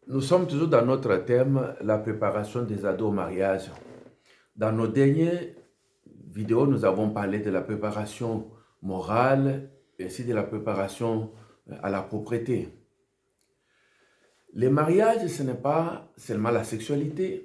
Nous sommes toujours dans notre thème, la préparation des ados au mariage. Dans nos dernières vidéos, nous avons parlé de la préparation morale ainsi de la préparation à la propriété. Le mariage, ce n'est pas seulement la sexualité.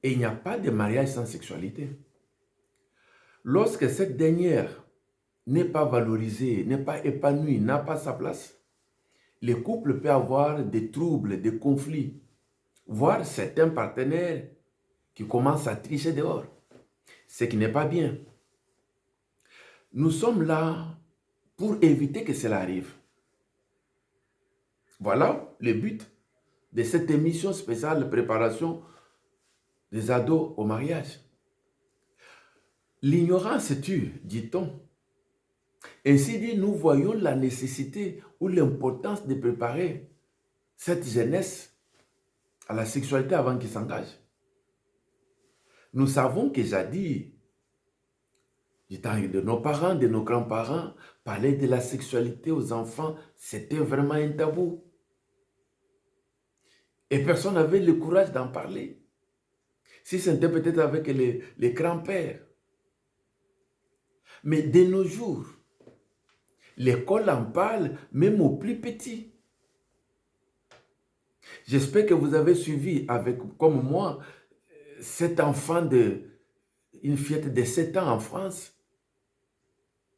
Et il n'y a pas de mariage sans sexualité. Lorsque cette dernière n'est pas valorisée, n'est pas épanouie, n'a pas sa place, le couple peut avoir des troubles, des conflits, voire certains partenaires qui commencent à tricher dehors, ce qui n'est pas bien. Nous sommes là pour éviter que cela arrive. Voilà le but de cette émission spéciale de préparation des ados au mariage. L'ignorance tue, dit-on. Ainsi dit, nous voyons la nécessité ou l'importance de préparer cette jeunesse à la sexualité avant qu'ils s'engagent. Nous savons que jadis, du temps de nos parents, de nos grands-parents, parler de la sexualité aux enfants, c'était vraiment un tabou. Et personne n'avait le courage d'en parler. Si c'était peut-être avec les grands-pères. Mais de nos jours, l'école en parle même aux plus petits. J'espère que vous avez suivi avec, comme moi, cet enfant une fillette de 7 ans en France.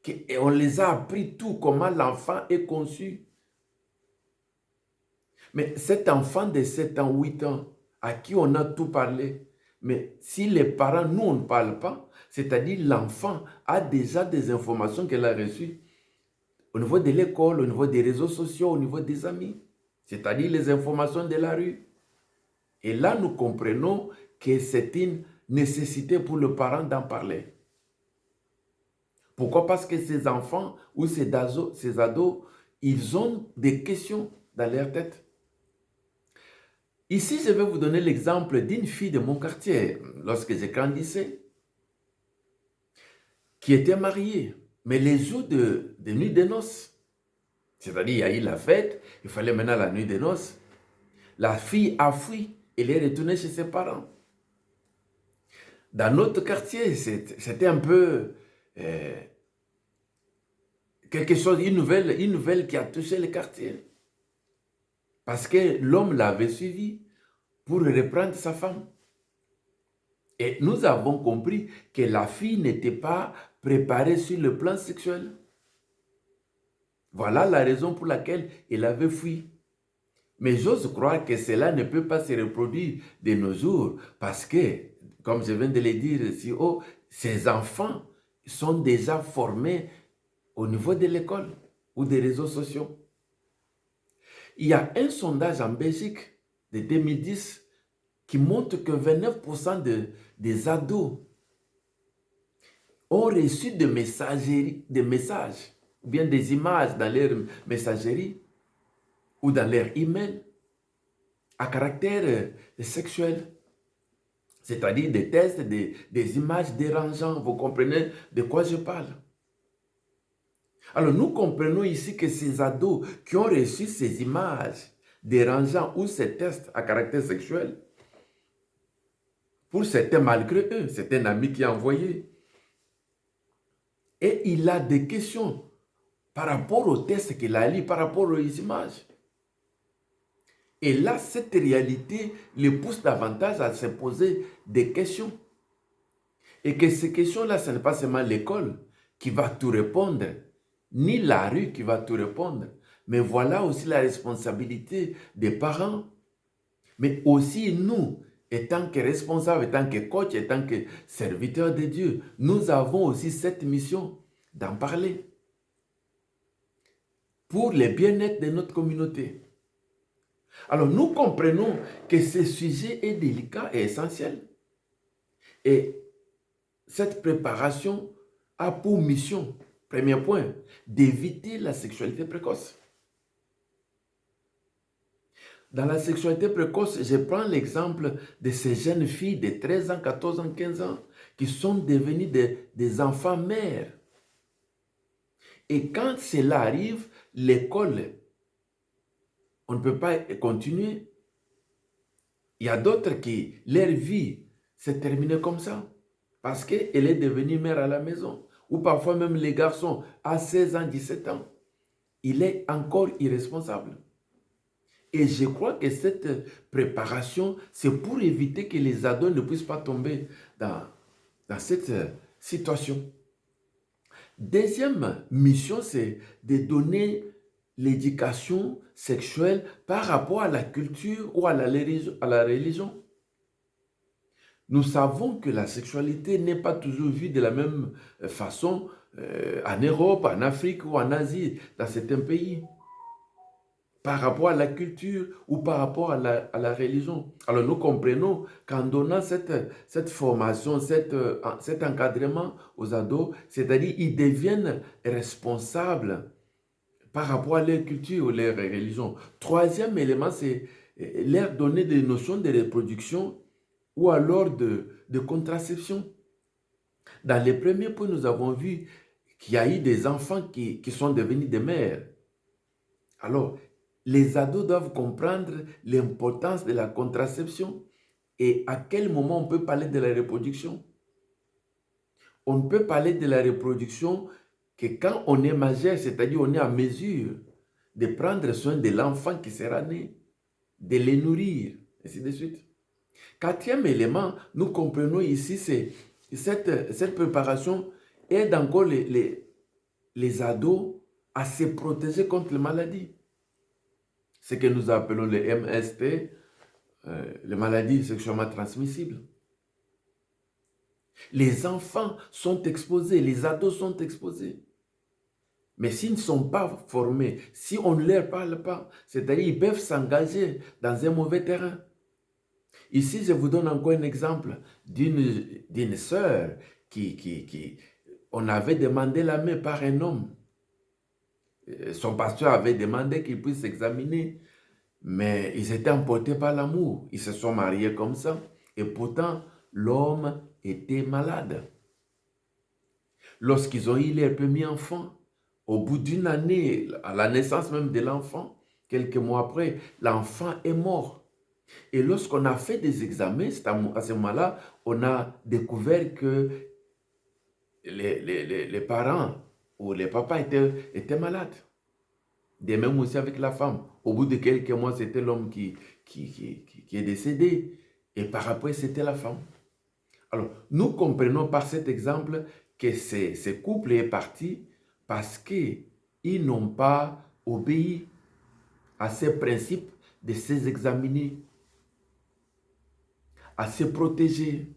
Et on les a appris tout, comment l'enfant est conçu. Mais cet enfant de 7 ans, 8 ans, à qui on a tout parlé, mais si les parents, nous, on ne parle pas, c'est-à-dire l'enfant a déjà des informations qu'elle a reçues au niveau de l'école, au niveau des réseaux sociaux, au niveau des amis, c'est-à-dire les informations de la rue. Et là, nous comprenons que c'est une nécessité pour le parent d'en parler. Pourquoi? Parce que ces enfants ou ces ados, ils ont des questions dans leur tête. Ici, je vais vous donner l'exemple d'une fille de mon quartier, lorsque j'ai grandissais, qui était mariée, mais les jours de nuit de noces, c'est-à-dire il y a eu la fête, il fallait maintenant la nuit de noces, la fille a fui, elle est retournée chez ses parents. Dans notre quartier, c'était un peu quelque chose, une nouvelle qui a touché le quartier. Parce que l'homme l'avait suivi pour reprendre sa femme. Et nous avons compris que la fille n'était pas préparée sur le plan sexuel. Voilà la raison pour laquelle elle avait fui. Mais j'ose croire que cela ne peut pas se reproduire de nos jours parce que, comme je viens de le dire si haut, ces enfants sont déjà formés au niveau de l'école ou des réseaux sociaux. Il y a un sondage en Belgique de 2010 qui montre que 29% des ados ont reçu des messages, ou bien des images dans leur messagerie ou dans leur email à caractère sexuel. C'est-à-dire des tests, des images dérangeantes. Vous comprenez de quoi je parle? Alors nous comprenons ici que ces ados qui ont reçu ces images dérangeantes ou ces tests à caractère sexuel, pour certains malgré eux, c'est un ami qui a envoyé. Et il a des questions par rapport aux tests qu'il a lus, par rapport aux images. Et là, cette réalité les pousse davantage à se poser des questions. Et que ces questions-là, ce n'est pas seulement l'école qui va tout répondre, ni la rue qui va tout répondre, mais voilà aussi la responsabilité des parents, mais aussi nous, étant que responsables, étant que coach, étant que serviteurs de Dieu, nous avons aussi cette mission d'en parler pour le bien-être de notre communauté. Alors nous comprenons que ce sujet est délicat et essentiel. Et cette préparation a pour mission, premier point, d'éviter la sexualité précoce. Dans la sexualité précoce, je prends l'exemple de ces jeunes filles de 13 ans, 14 ans, 15 ans qui sont devenues des enfants mères. Et quand cela arrive, l'école, on ne peut pas continuer Il y a d'autres qui, leur vie s'est terminée comme ça, parce qu'elle est devenue mère à la maison. Ou parfois même les garçons, à 16 ans, 17 ans, il est encore irresponsable. Et je crois que cette préparation, c'est pour éviter que les ados ne puissent pas tomber dans cette situation. Deuxième mission, c'est de donner l'éducation sexuelle par rapport à la culture ou à la religion. Nous savons que la sexualité n'est pas toujours vue de la même façon en Europe, en Afrique ou en Asie, dans certains pays, par rapport à la culture ou par rapport à la religion. Alors nous comprenons qu'en donnant cette formation, cet encadrement aux ados, c'est-à-dire ils deviennent responsables par rapport à leur culture ou leur religion. Troisième élément, c'est leur donner des notions de reproduction ou alors de contraception. Dans les premiers points, nous avons vu qu'il y a eu des enfants qui sont devenus des mères. Alors, les ados doivent comprendre l'importance de la contraception et à quel moment on peut parler de la reproduction. On ne peut parler de la reproduction que quand on est majeur, c'est-à-dire on est en mesure de prendre soin de l'enfant qui sera né, de les nourrir, ainsi de suite. Quatrième élément, nous comprenons ici, c'est cette préparation aide encore les ados à se protéger contre les maladies. Ce que nous appelons les MST, les maladies sexuellement transmissibles. Les enfants sont exposés, les ados sont exposés. Mais s'ils ne sont pas formés, si on ne leur parle pas, c'est-à-dire ils peuvent s'engager dans un mauvais terrain. Ici, je vous donne encore un exemple d'une sœur on avait demandé la main par un homme. Son pasteur avait demandé qu'il puisse s'examiner, mais ils étaient emportés par l'amour. Ils se sont mariés comme ça, et pourtant, l'homme était malade. Lorsqu'ils ont eu leur premier enfant, au bout d'une année, à la naissance même de l'enfant, quelques mois après, l'enfant est mort. Et lorsqu'on a fait des examens, à ce moment-là, on a découvert que les parents ou les papas étaient malades. De même aussi avec la femme. Au bout de quelques mois, c'était l'homme qui est décédé. Et par après, c'était la femme. Alors, nous comprenons par cet exemple que ce couple est parti parce qu'ils n'ont pas obéi à ces principes de s'examiner, à se protéger,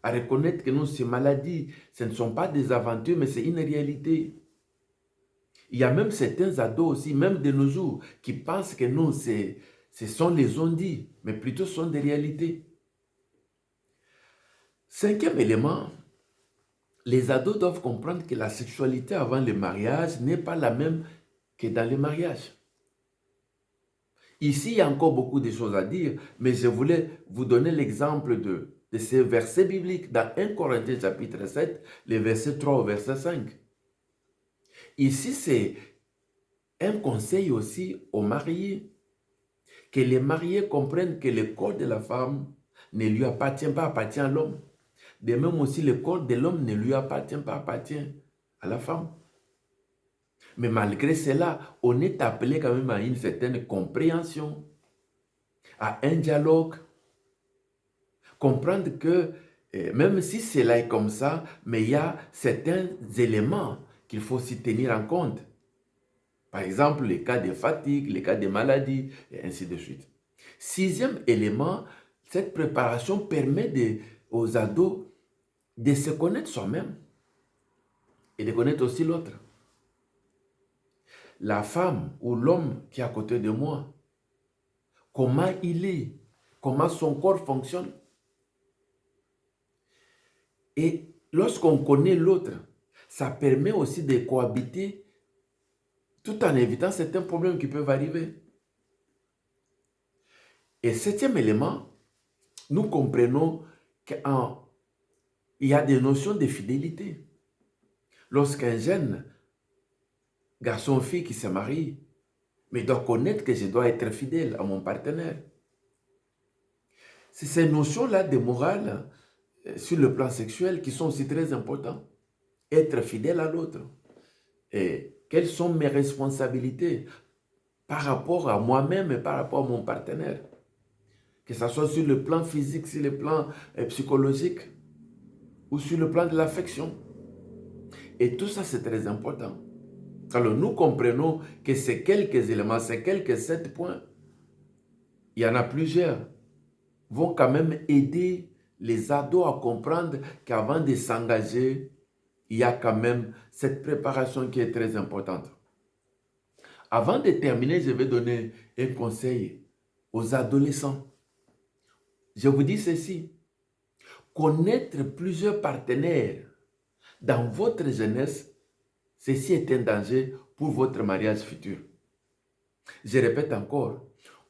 à reconnaître que non, ces maladies, ce ne sont pas des aventures, mais c'est une réalité. Il y a même certains ados aussi, même de nos jours, qui pensent que non, ce sont les on-dit, mais plutôt ce sont des réalités. Cinquième élément, les ados doivent comprendre que la sexualité avant le mariage n'est pas la même que dans le mariage. Ici, il y a encore beaucoup de choses à dire, mais je voulais vous donner l'exemple de ces versets bibliques dans 1 Corinthiens chapitre 7, les versets 3 au verset 5. Ici, c'est un conseil aussi aux mariés, que les mariés comprennent que le corps de la femme ne lui appartient pas, appartient à l'homme. De même aussi, le corps de l'homme ne lui appartient pas, appartient à la femme. Mais malgré cela, on est appelé quand même à une certaine compréhension, à un dialogue. Comprendre que même si cela est comme ça, mais il y a certains éléments qu'il faut aussi tenir en compte. Par exemple, les cas de fatigue, les cas de maladie, et ainsi de suite. Sixième élément, cette préparation permet aux ados de se connaître soi-même et de connaître aussi l'autre. La femme ou l'homme qui est à côté de moi, comment il est, comment son corps fonctionne. Et lorsqu'on connaît l'autre, ça permet aussi de cohabiter tout en évitant certains problèmes qui peuvent arriver. Et septième élément, nous comprenons qu'il y a des notions de fidélité. Lorsqu'un jeune garçon ou fille qui se marie, mais doit connaître que je dois être fidèle à mon partenaire. c'est ces notions-là de morale sur le plan sexuel qui sont aussi très importantes. Être fidèle à l'autre. Et quelles sont mes responsabilités par rapport à moi-même et par rapport à mon partenaire? Que ce soit sur le plan physique, sur le plan psychologique ou sur le plan de l'affection. Et tout ça, c'est très important. Alors, nous comprenons que ces quelques éléments, ces quelques 7 points, il y en a plusieurs, vont quand même aider les ados à comprendre qu'avant de s'engager, il y a quand même cette préparation qui est très importante. Avant de terminer, je vais donner un conseil aux adolescents. Je vous dis ceci, connaître plusieurs partenaires dans votre jeunesse, ceci est un danger pour votre mariage futur. Je répète encore,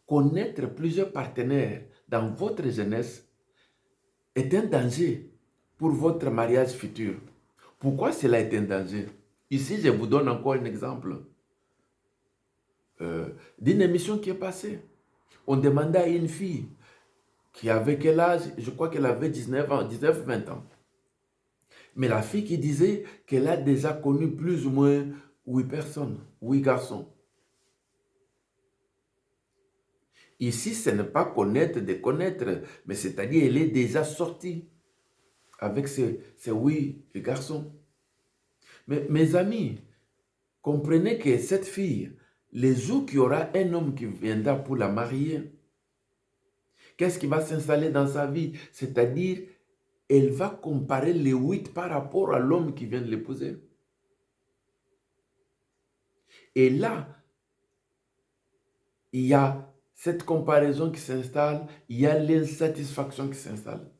connaître plusieurs partenaires dans votre jeunesse est un danger pour votre mariage futur. Pourquoi cela est un danger? Ici, je vous donne encore un exemple d'une émission qui est passée. On demandait à une fille qui avait quel âge? Je crois qu'elle avait 19 ans, 19-20 ans. Mais la fille qui disait qu'elle a déjà connu plus ou moins 8 personnes, 8 garçons. Ici, ce n'est pas connaître de connaître, mais c'est-à-dire elle est déjà sortie avec ces 8 garçons. Mais mes amis, comprenez que cette fille, les jours qu'il y aura un homme qui viendra pour la marier, qu'est-ce qui va s'installer dans sa vie? C'est-à-dire, elle va comparer les 8 par rapport à l'homme qui vient de l'épouser. Et là, il y a cette comparaison qui s'installe, il y a l'insatisfaction qui s'installe.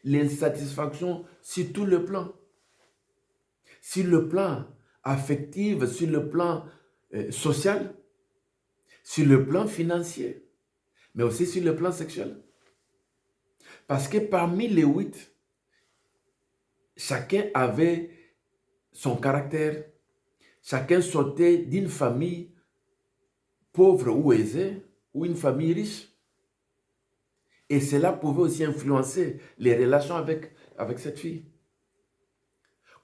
L'insatisfaction sur tout le plan. Sur le plan affectif, sur le plan social, sur le plan financier, mais aussi sur le plan sexuel. Parce que parmi les 8, chacun avait son caractère, chacun sortait d'une famille pauvre ou aisée, ou une famille riche. Et cela pouvait aussi influencer les relations avec cette fille.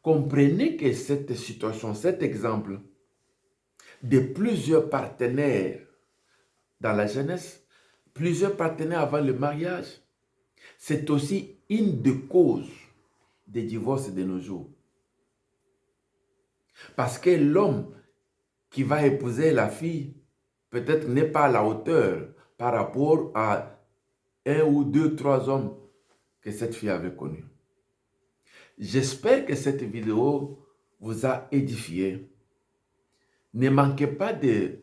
Comprenez que cette situation, cet exemple de plusieurs partenaires dans la jeunesse, plusieurs partenaires avant le mariage, c'est aussi une des causes des divorces de nos jours. Parce que l'homme qui va épouser la fille, peut-être n'est pas à la hauteur par rapport à 1 ou 2, 3 hommes que cette fille avait connus. J'espère que cette vidéo vous a édifié. Ne manquez pas de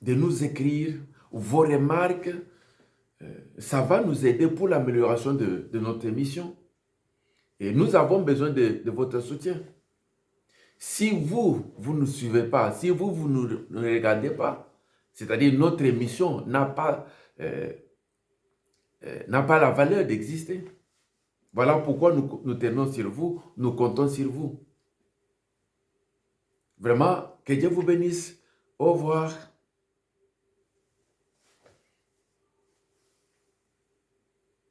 nous écrire vos remarques. Ça va nous aider pour l'amélioration de notre émission. Et nous avons besoin de votre soutien. Si vous ne nous suivez pas, si vous ne regardez pas, c'est-à-dire notre émission n'a pas la valeur d'exister. Voilà pourquoi nous tenons sur vous, nous comptons sur vous. Vraiment, que Dieu vous bénisse. Au revoir.